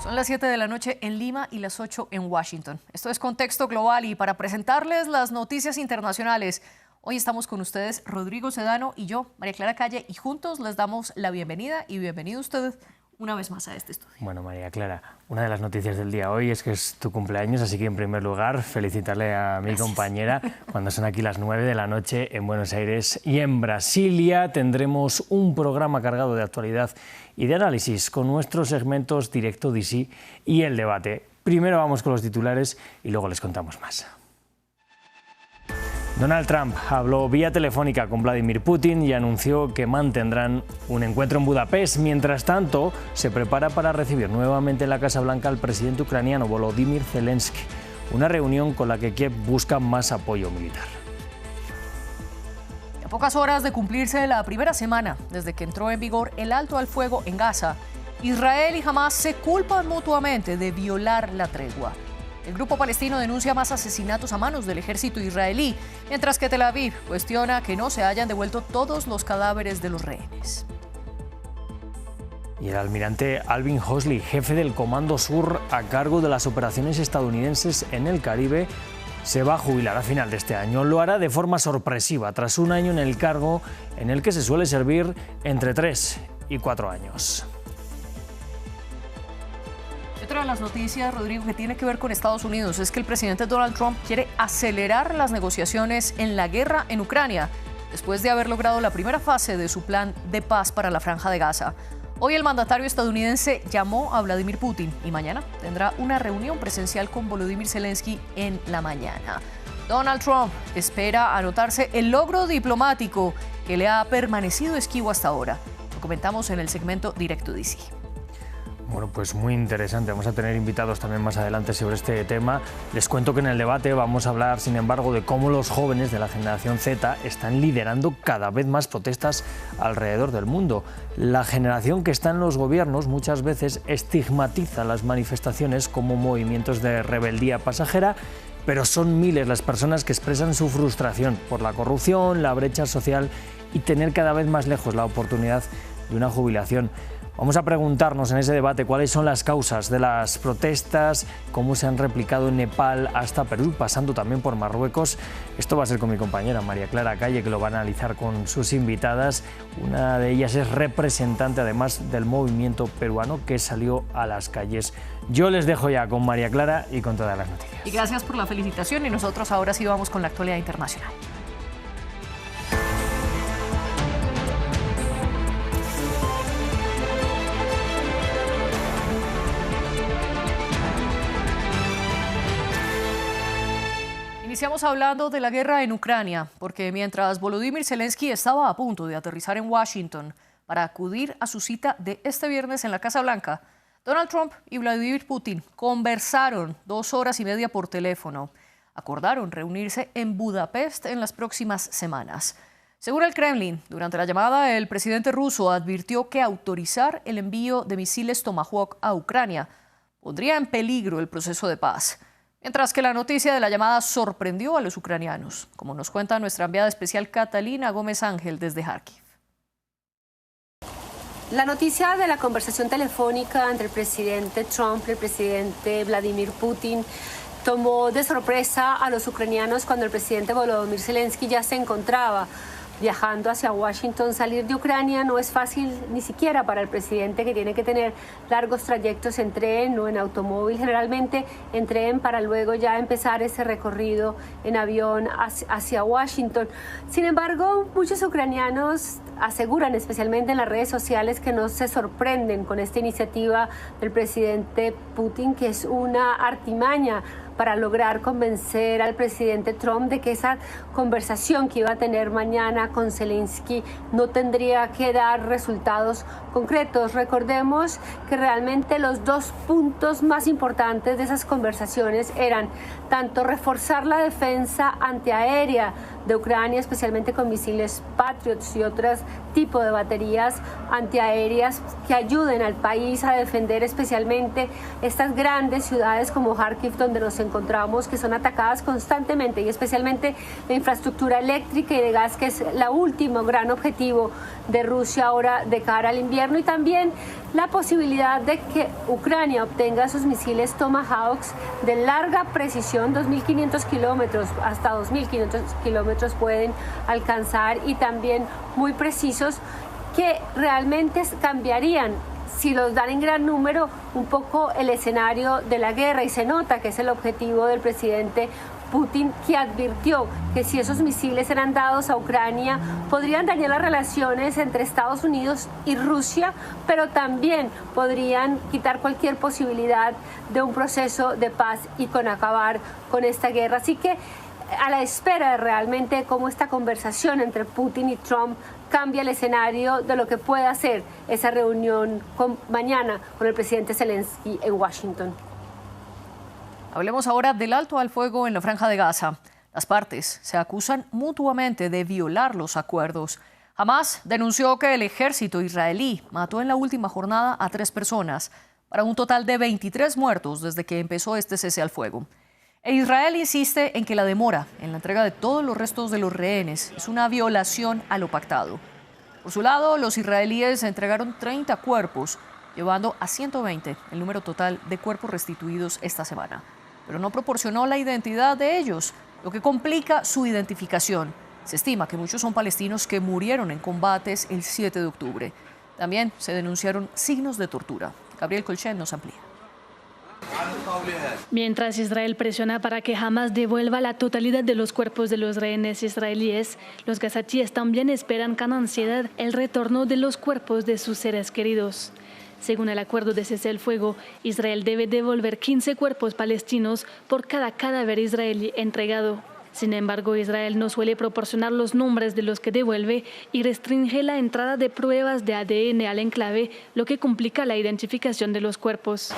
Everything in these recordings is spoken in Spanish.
Son las 7 de la noche en Lima y las 8 en Washington. Esto es Contexto Global y para presentarles las noticias internacionales, hoy estamos con ustedes Rodrigo Sedano y yo, María Clara Calle, y juntos les damos la bienvenida y bienvenido usted una vez más a este estudio. Bueno, María Clara, una de las noticias del día hoy es que es tu cumpleaños, así que en primer lugar felicitarle a mi compañera cuando son aquí las 9 de la noche en Buenos Aires y en Brasilia. Tendremos un programa cargado de actualidad y de análisis con nuestros segmentos Directo DC y El Debate. Primero vamos con los titulares y luego les contamos más. Donald Trump habló vía telefónica con Vladimir Putin y anunció que mantendrán un encuentro en Budapest. Mientras tanto, se prepara para recibir nuevamente en la Casa Blanca al presidente ucraniano Volodymyr Zelensky, una reunión con la que Kiev busca más apoyo militar. A pocas horas de cumplirse la primera semana desde que entró en vigor el alto al fuego en Gaza, Israel y Hamás se culpan mutuamente de violar la tregua. El grupo palestino denuncia más asesinatos a manos del ejército israelí, mientras que Tel Aviv cuestiona que no se hayan devuelto todos los cadáveres de los rehenes. Y el almirante Alvin Hoxley, jefe del Comando Sur a cargo de las operaciones estadounidenses en el Caribe, se va a jubilar a final de este año. Lo hará de forma sorpresiva, tras un año en el cargo en el que se suele servir entre 3 y 4 años. Otra de las noticias, Rodrigo, que tiene que ver con Estados Unidos es que el presidente Donald Trump quiere acelerar las negociaciones en la guerra en Ucrania, después de haber logrado la primera fase de su plan de paz para la Franja de Gaza. Hoy el mandatario estadounidense llamó a Vladimir Putin y mañana tendrá una reunión presencial con Volodymyr Zelensky en la mañana. Donald Trump espera anotarse el logro diplomático que le ha permanecido esquivo hasta ahora. Lo comentamos en el segmento Directo DC. Bueno, pues muy interesante. Vamos a tener invitados también más adelante sobre este tema. Les cuento que en el debate vamos a hablar, sin embargo, de cómo los jóvenes de la generación Z están liderando cada vez más protestas alrededor del mundo. La generación que está en los gobiernos muchas veces estigmatiza las manifestaciones como movimientos de rebeldía pasajera, pero son miles las personas que expresan su frustración por la corrupción, la brecha social y tener cada vez más lejos la oportunidad de una jubilación. Vamos a preguntarnos en ese debate cuáles son las causas de las protestas, cómo se han replicado en Nepal hasta Perú, pasando también por Marruecos. Esto va a ser con mi compañera María Clara Calle, que lo va a analizar con sus invitadas. Una de ellas es representante, además, del movimiento peruano que salió a las calles. Yo les dejo ya con María Clara y con todas las noticias. Y gracias por la felicitación y nosotros ahora sí vamos con la actualidad internacional. Iniciamos hablando de la guerra en Ucrania, porque mientras Volodymyr Zelensky estaba a punto de aterrizar en Washington para acudir a su cita de este viernes en la Casa Blanca, Donald Trump y Vladimir Putin conversaron 2 horas y media por teléfono. Acordaron reunirse en Budapest en las próximas semanas. Según el Kremlin, durante la llamada, el presidente ruso advirtió que autorizar el envío de misiles Tomahawk a Ucrania pondría en peligro el proceso de paz. Mientras que la noticia de la llamada sorprendió a los ucranianos, como nos cuenta nuestra enviada especial Catalina Gómez Ángel desde Kharkiv. La noticia de la conversación telefónica entre el presidente Trump y el presidente Vladimir Putin tomó de sorpresa a los ucranianos cuando el presidente Volodymyr Zelensky ya se encontraba viajando hacia Washington. Salir de Ucrania no es fácil ni siquiera para el presidente, que tiene que tener largos trayectos en tren o en automóvil, generalmente en tren, para luego ya empezar ese recorrido en avión hacia Washington. Sin embargo, muchos ucranianos aseguran, especialmente en las redes sociales, que no se sorprenden con esta iniciativa del presidente Putin, que es una artimaña para lograr convencer al presidente Trump de que esa conversación que iba a tener mañana con Zelensky no tendría que dar resultados concretos. Recordemos que realmente los 2 puntos más importantes de esas conversaciones eran tanto reforzar la defensa antiaérea de Ucrania, especialmente con misiles Patriots y otros tipos de baterías antiaéreas que ayuden al país a defender especialmente estas grandes ciudades como Kharkiv, donde nos encontramos, que son atacadas constantemente, y especialmente la infraestructura eléctrica y de gas, que es el último gran objetivo de Rusia ahora de cara al invierno, y también la posibilidad de que Ucrania obtenga sus misiles Tomahawks de larga precisión, 2.500 kilómetros, hasta 2.500 kilómetros pueden alcanzar, y también muy precisos, que realmente cambiarían, si los dan en gran número, un poco el escenario de la guerra, y se nota que es el objetivo del presidente Putin, que advirtió que si esos misiles eran dados a Ucrania podrían dañar las relaciones entre Estados Unidos y Rusia, pero también podrían quitar cualquier posibilidad de un proceso de paz y con acabar con esta guerra. Así que a la espera de realmente cómo esta conversación entre Putin y Trump cambia el escenario de lo que pueda hacer esa reunión mañana con el presidente Zelensky en Washington. Hablemos ahora del alto al fuego en la Franja de Gaza. Las partes se acusan mutuamente de violar los acuerdos. Hamás denunció que el ejército israelí mató en la última jornada a 3 personas, para un total de 23 muertos desde que empezó este cese al fuego. E Israel insiste en que la demora en la entrega de todos los restos de los rehenes es una violación a lo pactado. Por su lado, los israelíes entregaron 30 cuerpos, llevando a 120 el número total de cuerpos restituidos esta semana. Pero no proporcionó la identidad de ellos, lo que complica su identificación. Se estima que muchos son palestinos que murieron en combates el 7 de octubre. También se denunciaron signos de tortura. Gabriel Colchen nos amplía. Mientras Israel presiona para que Hamás devuelva la totalidad de los cuerpos de los rehenes israelíes, los gazatíes también esperan con ansiedad el retorno de los cuerpos de sus seres queridos. Según el acuerdo de cese al fuego, Israel debe devolver 15 cuerpos palestinos por cada cadáver israelí entregado. Sin embargo, Israel no suele proporcionar los nombres de los que devuelve y restringe la entrada de pruebas de ADN al enclave, lo que complica la identificación de los cuerpos.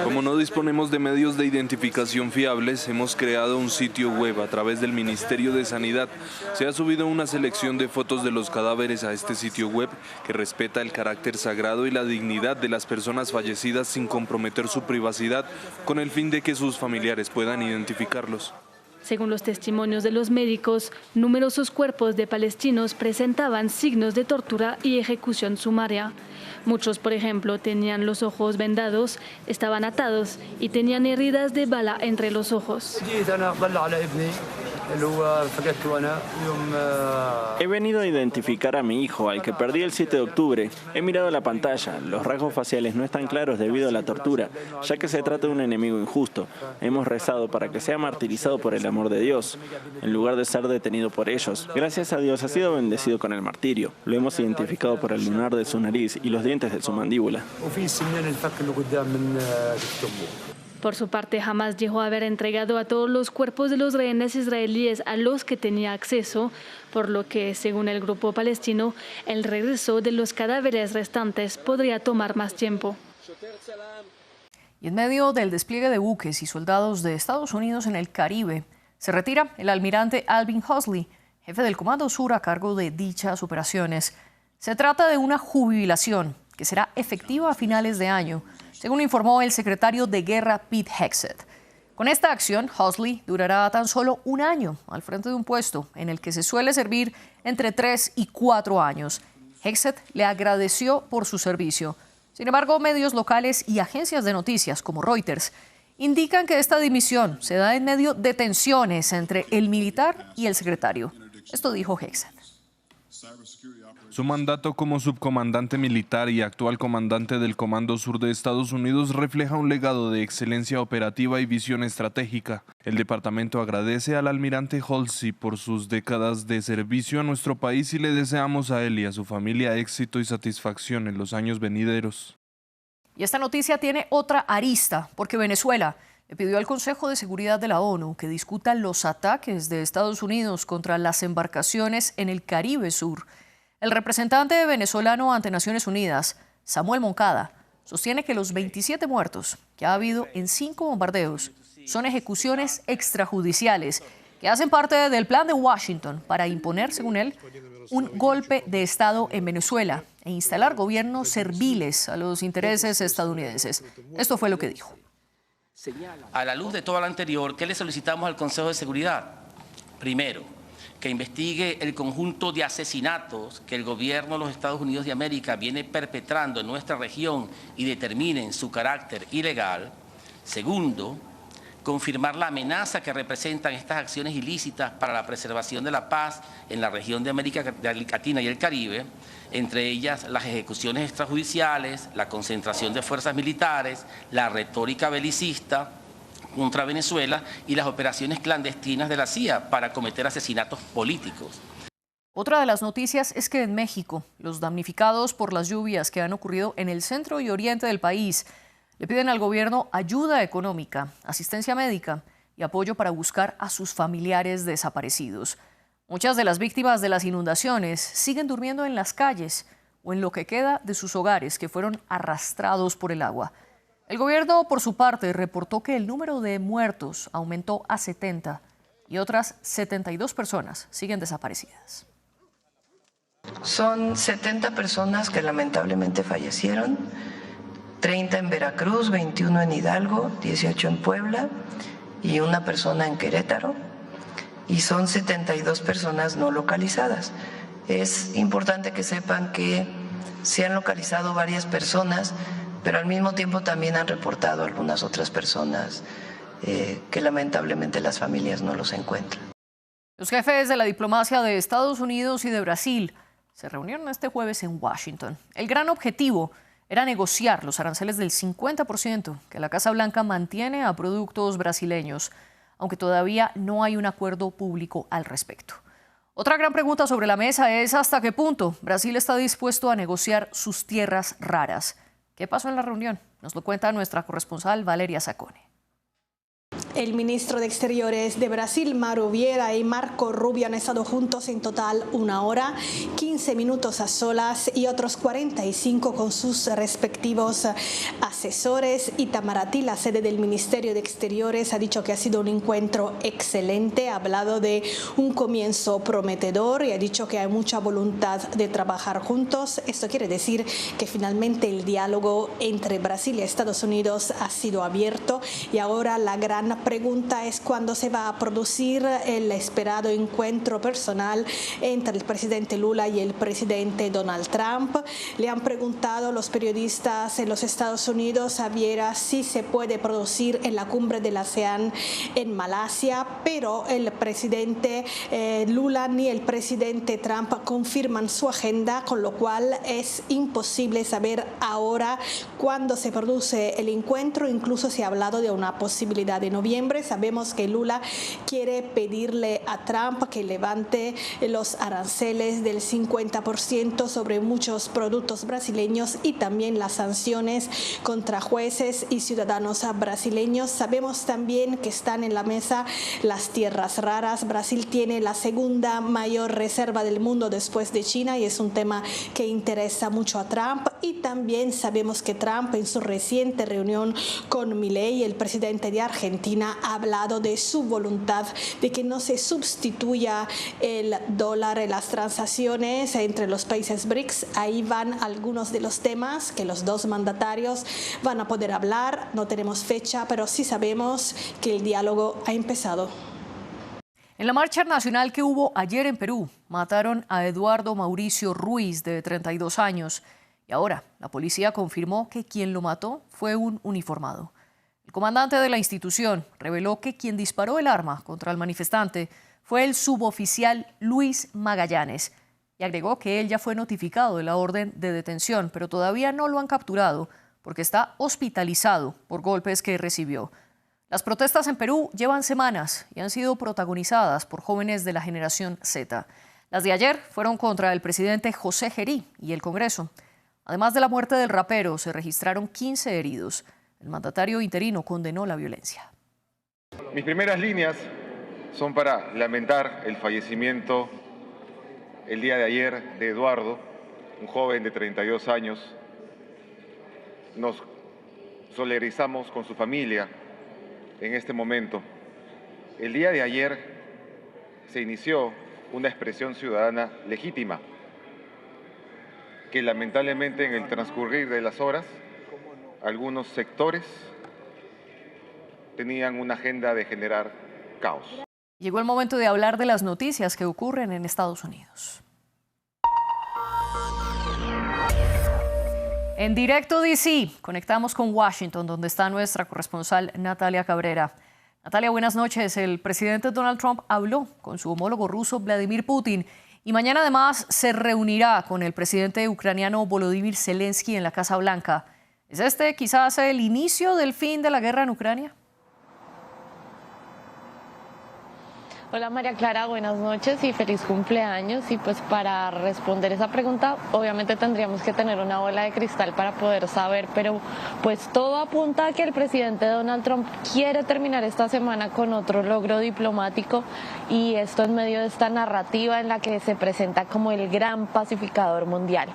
Como no disponemos de medios de identificación fiables, hemos creado un sitio web a través del Ministerio de Sanidad. Se ha subido una selección de fotos de los cadáveres a este sitio web que respeta el carácter sagrado y la dignidad de las personas fallecidas sin comprometer su privacidad, con el fin de que sus familiares puedan identificarlos. Según los testimonios de los médicos, numerosos cuerpos de palestinos presentaban signos de tortura y ejecución sumaria. Muchos, por ejemplo, tenían los ojos vendados, estaban atados y tenían heridas de bala entre los ojos. He venido a identificar a mi hijo, al que perdí el 7 de octubre. He mirado la pantalla. Los rasgos faciales no están claros debido a la tortura, ya que se trata de un enemigo injusto. Hemos rezado para que sea martirizado por el amor de Dios, en lugar de ser detenido por ellos. Gracias a Dios ha sido bendecido con el martirio. Lo hemos identificado por el lunar de su nariz y los dientes de su mandíbula. Por su parte, Hamás dijo haber entregado a todos los cuerpos de los rehenes israelíes a los que tenía acceso, por lo que, según el grupo palestino, el regreso de los cadáveres restantes podría tomar más tiempo. Y en medio del despliegue de buques y soldados de Estados Unidos en el Caribe, se retira el almirante Alvin Hosley, jefe del Comando Sur a cargo de dichas operaciones. Se trata de una jubilación que será efectiva a finales de año, según informó el secretario de Guerra Pete Hegseth. Con esta acción, Hosley durará tan solo un año al frente de un puesto en el que se suele servir entre 3 y 4 años. Hegseth le agradeció por su servicio. Sin embargo, medios locales y agencias de noticias como Reuters indican que esta dimisión se da en medio de tensiones entre el militar y el secretario. Esto dijo Hegseth. Su mandato como subcomandante militar y actual comandante del Comando Sur de Estados Unidos refleja un legado de excelencia operativa y visión estratégica. El departamento agradece al almirante Hosley por sus décadas de servicio a nuestro país y le deseamos a él y a su familia éxito y satisfacción en los años venideros. Y esta noticia tiene otra arista, porque Venezuela le pidió al Consejo de Seguridad de la ONU que discuta los ataques de Estados Unidos contra las embarcaciones en el Caribe Sur. El representante venezolano ante Naciones Unidas, Samuel Moncada, sostiene que los 27 muertos que ha habido en 5 bombardeos son ejecuciones extrajudiciales que hacen parte del plan de Washington para imponer, según él, un golpe de Estado en Venezuela e instalar gobiernos serviles a los intereses estadounidenses. Esto fue lo que dijo. A la luz de todo lo anterior, ¿qué le solicitamos al Consejo de Seguridad? Primero, que investigue el conjunto de asesinatos que el gobierno de los Estados Unidos de América viene perpetrando en nuestra región y determinen su carácter ilegal. Segundo, confirmar la amenaza que representan estas acciones ilícitas para la preservación de la paz en la región de América Latina y el Caribe, entre ellas las ejecuciones extrajudiciales, la concentración de fuerzas militares, la retórica belicista contra Venezuela y las operaciones clandestinas de la CIA para cometer asesinatos políticos. Otra de las noticias es que en México, los damnificados por las lluvias que han ocurrido en el centro y oriente del país le piden al gobierno ayuda económica, asistencia médica y apoyo para buscar a sus familiares desaparecidos. Muchas de las víctimas de las inundaciones siguen durmiendo en las calles o en lo que queda de sus hogares que fueron arrastrados por el agua. El gobierno, por su parte, reportó que el número de muertos aumentó a 70 y otras 72 personas siguen desaparecidas. Son 70 personas que lamentablemente fallecieron, 30 en Veracruz, 21 en Hidalgo, 18 en Puebla y una persona en Querétaro. Y son 72 personas no localizadas. Es importante que sepan que se han localizado varias personas, pero al mismo tiempo también han reportado algunas otras personas que lamentablemente las familias no los encuentran. Los jefes de la diplomacia de Estados Unidos y de Brasil se reunieron este jueves en Washington. El gran objetivo era negociar los aranceles del 50% que la Casa Blanca mantiene a productos brasileños, aunque todavía no hay un acuerdo público al respecto. Otra gran pregunta sobre la mesa es hasta qué punto Brasil está dispuesto a negociar sus tierras raras. ¿Qué pasó en la reunión? Nos lo cuenta nuestra corresponsal Valeria Zacone. El ministro de Exteriores de Brasil, Mauro Vieira, y Marco Rubio han estado juntos en total 1 hora, 15 minutos a solas y otros 45 con sus respectivos asesores. Itamaraty, la sede del Ministerio de Exteriores, ha dicho que ha sido un encuentro excelente, ha hablado de un comienzo prometedor y ha dicho que hay mucha voluntad de trabajar juntos. Esto quiere decir que finalmente el diálogo entre Brasil y Estados Unidos ha sido abierto y ahora la gran pregunta es cuándo se va a producir el esperado encuentro personal entre el presidente Lula y el presidente Donald Trump. Le han preguntado los periodistas en los Estados Unidos a Vieira si se puede producir en la cumbre de la ASEAN en Malasia, pero el presidente Lula ni el presidente Trump confirman su agenda, con lo cual es imposible saber ahora cuándo se produce el encuentro. Incluso se ha hablado de una posibilidad de noviembre. Sabemos que Lula quiere pedirle a Trump que levante los aranceles del 50% sobre muchos productos brasileños y también las sanciones contra jueces y ciudadanos brasileños. Sabemos también que están en la mesa las tierras raras. Brasil tiene la segunda mayor reserva del mundo después de China y es un tema que interesa mucho a Trump. Y también sabemos que Trump, en su reciente reunión con Milei, el presidente de Argentina, ha hablado de su voluntad de que no se sustituya el dólar en las transacciones entre los países BRICS. Ahí van algunos de los temas que los dos mandatarios van a poder hablar. No tenemos fecha, pero sí sabemos que el diálogo ha empezado. En la marcha nacional que hubo ayer en Perú, mataron a Eduardo Mauricio Ruiz, de 32 años. Y ahora la policía confirmó que quien lo mató fue un uniformado. El comandante de la institución reveló que quien disparó el arma contra el manifestante fue el suboficial Luis Magallanes y agregó que él ya fue notificado de la orden de detención, pero todavía no lo han capturado porque está hospitalizado por golpes que recibió. Las protestas en Perú llevan semanas y han sido protagonizadas por jóvenes de la generación Z. Las de ayer fueron contra el presidente José Gerí y el Congreso. Además de la muerte del rapero, se registraron 15 heridos. El mandatario interino condenó la violencia. Mis primeras líneas son para lamentar el fallecimiento el día de ayer de Eduardo, un joven de 32 años. Nos solidarizamos con su familia en este momento. El día de ayer se inició una expresión ciudadana legítima, que lamentablemente en el transcurrir de las horas, algunos sectores tenían una agenda de generar caos. Llegó el momento de hablar de las noticias que ocurren en Estados Unidos. En directo DC, conectamos con Washington, donde está nuestra corresponsal Natalia Cabrera. Natalia, buenas noches. El presidente Donald Trump habló con su homólogo ruso Vladimir Putin y mañana además se reunirá con el presidente ucraniano Volodymyr Zelensky en la Casa Blanca. ¿Es este quizás el inicio del fin de la guerra en Ucrania? Hola María Clara, buenas noches y feliz cumpleaños. Y pues para responder esa pregunta, obviamente tendríamos que tener una bola de cristal para poder saber, pero pues todo apunta a que el presidente Donald Trump quiere terminar esta semana con otro logro diplomático, y esto en medio de esta narrativa en la que se presenta como el gran pacificador mundial.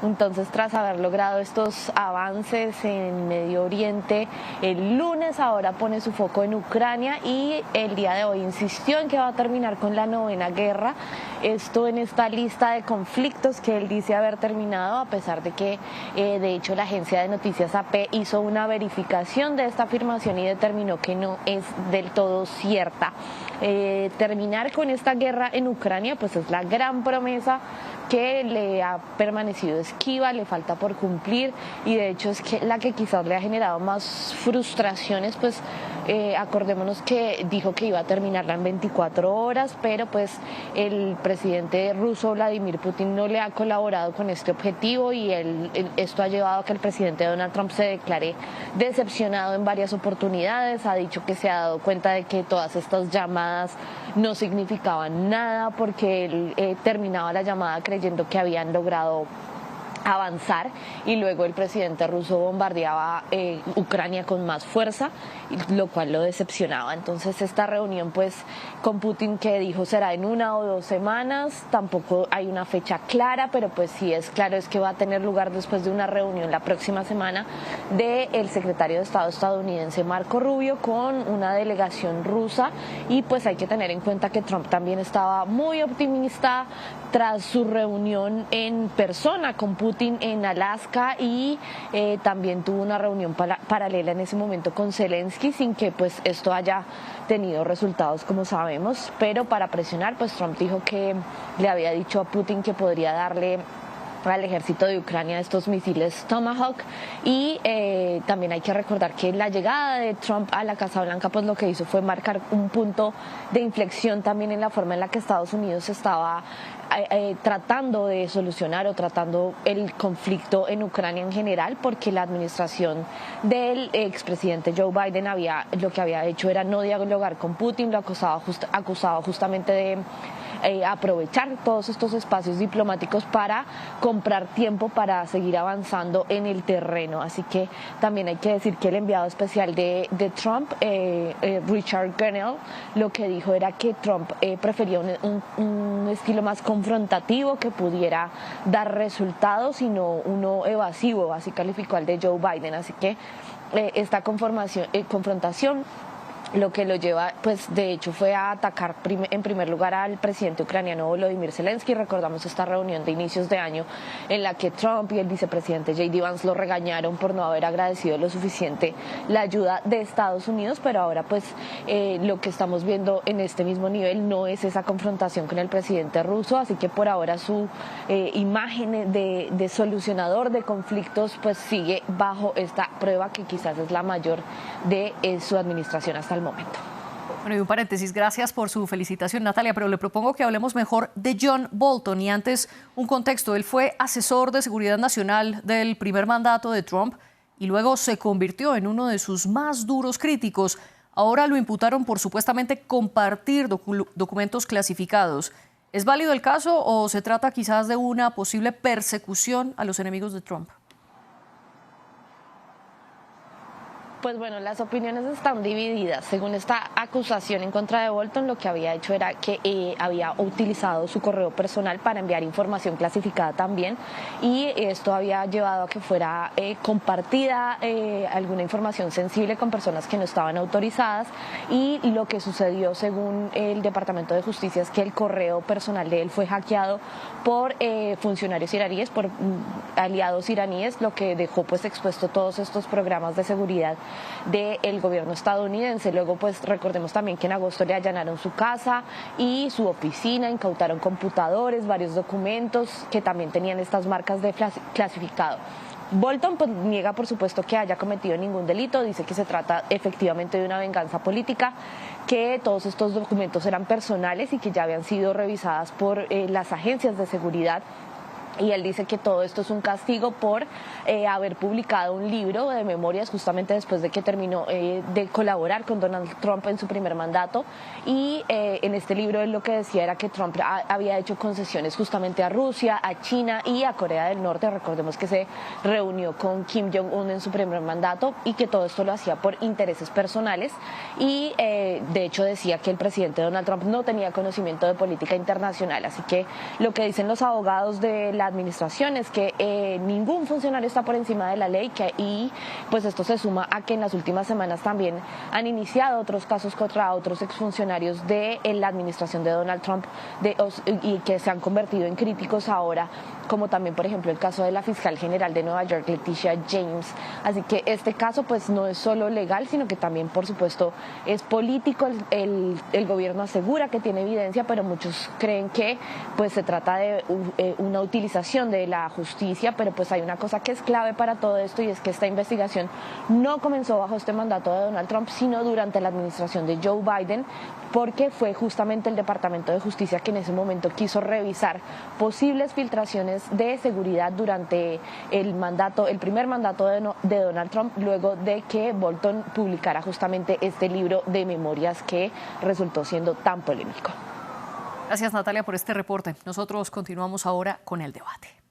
Entonces, tras haber logrado estos avances en Medio Oriente, el lunes ahora pone su foco en Ucrania y el día de hoy insistió en que va a terminar con la 9ª guerra. Esto en esta lista de conflictos que él dice haber terminado, a pesar de que, de hecho, la agencia de noticias AP hizo una verificación de esta afirmación y determinó que no es del todo cierta. Terminar con esta guerra en Ucrania, pues es la gran promesa que le ha permanecido esquiva, le falta por cumplir, y de hecho es que la que quizás le ha generado más frustraciones, pues acordémonos que dijo que iba a terminarla en 24 horas, pero pues el presidente ruso Vladimir Putin no le ha colaborado con este objetivo, y esto ha llevado a que el presidente Donald Trump se declare decepcionado en varias oportunidades. Ha dicho que se ha dado cuenta de que todas estas llamadas no significaban nada, porque él terminaba la llamada creyendo que habían logrado avanzar, y luego el presidente ruso bombardeaba Ucrania con más fuerza, lo cual lo decepcionaba. Entonces esta reunión pues con Putin, que dijo será en 1 o 2 semanas, tampoco hay una fecha clara, pero pues sí es claro es que va a tener lugar después de una reunión la próxima semana del secretario de Estado estadounidense Marco Rubio con una delegación rusa. Y pues hay que tener en cuenta que Trump también estaba muy optimista tras su reunión en persona con Putin en Alaska, y también tuvo una reunión paralela en ese momento con Zelensky, sin que pues esto haya tenido resultados, como sabemos. Pero para presionar, pues Trump dijo que le había dicho a Putin que podría darle al ejército de Ucrania estos misiles Tomahawk. Y también hay que recordar que la llegada de Trump a la Casa Blanca pues lo que hizo fue marcar un punto de inflexión también en la forma en la que Estados Unidos estaba tratando de solucionar o tratando el conflicto en Ucrania en general, porque la administración del expresidente Joe Biden lo que había hecho era no dialogar con Putin, lo acusaba justamente de aprovechar todos estos espacios diplomáticos para comprar tiempo para seguir avanzando en el terreno. Así que también hay que decir que el enviado especial de Trump, Richard Grenell, lo que dijo era que Trump prefería un estilo más confrontativo que pudiera dar resultados y no uno evasivo, así calificó al de Joe Biden. Así que esta confrontación lo que lo lleva, pues de hecho, fue a atacar en primer lugar al presidente ucraniano Volodymyr Zelensky. Recordamos esta reunión de inicios de año en la que Trump y el vicepresidente J.D. Vance lo regañaron por no haber agradecido lo suficiente la ayuda de Estados Unidos, pero ahora pues lo que estamos viendo en este mismo nivel no es esa confrontación con el presidente ruso, así que por ahora su imagen de solucionador de conflictos pues sigue bajo esta prueba, que quizás es la mayor de su administración hasta el momento. Bueno, y un paréntesis, gracias por su felicitación, Natalia, pero le propongo que hablemos mejor de John Bolton, y antes un contexto. Él fue asesor de seguridad nacional del primer mandato de Trump y luego se convirtió en uno de sus más duros críticos. Ahora lo imputaron por supuestamente compartir documentos clasificados. ¿Es válido el caso o se trata quizás de una posible persecución a los enemigos de Trump? Pues bueno, las opiniones están divididas. Según esta acusación en contra de Bolton, lo que había hecho era que había utilizado su correo personal para enviar información clasificada también, y esto había llevado a que fuera compartida alguna información sensible con personas que no estaban autorizadas, y lo que sucedió según el Departamento de Justicia es que el correo personal de él fue hackeado por funcionarios iraníes, por aliados iraníes, lo que dejó pues expuesto todos estos programas de seguridad del gobierno estadounidense. Luego pues recordemos también que en agosto le allanaron su casa y su oficina, incautaron computadores, varios documentos que también tenían estas marcas de clasificado. Bolton pues niega por supuesto que haya cometido ningún delito, dice que se trata efectivamente de una venganza política, que todos estos documentos eran personales y que ya habían sido revisadas por las agencias de seguridad. Y él dice que todo esto es un castigo por haber publicado un libro de memorias justamente después de que terminó de colaborar con Donald Trump en su primer mandato. Y en este libro él lo que decía era que Trump había hecho concesiones justamente a Rusia, a China y a Corea del Norte. Recordemos que se reunió con Kim Jong-un en su primer mandato y que todo esto lo hacía por intereses personales. Y de hecho decía que el presidente Donald Trump no tenía conocimiento de política internacional. Así que lo que dicen los abogados de la administración es que ningún funcionario está por encima de la ley, y pues esto se suma a que en las últimas semanas también han iniciado otros casos contra otros exfuncionarios de la administración de Donald Trump y que se han convertido en críticos ahora, como también por ejemplo el caso de la fiscal general de Nueva York, Letitia James. Así que este caso pues no es solo legal, sino que también por supuesto es político. El gobierno asegura que tiene evidencia, pero muchos creen que pues se trata de una utilización de la justicia. Pero pues hay una cosa que es clave para todo esto, y es que esta investigación no comenzó bajo este mandato de Donald Trump, sino durante la administración de Joe Biden, porque fue justamente el Departamento de Justicia que en ese momento quiso revisar posibles filtraciones de seguridad durante el primer mandato de Donald Trump, luego de que Bolton publicara justamente este libro de memorias que resultó siendo tan polémico. Gracias, Natalia, por este reporte. Nosotros continuamos ahora con el debate.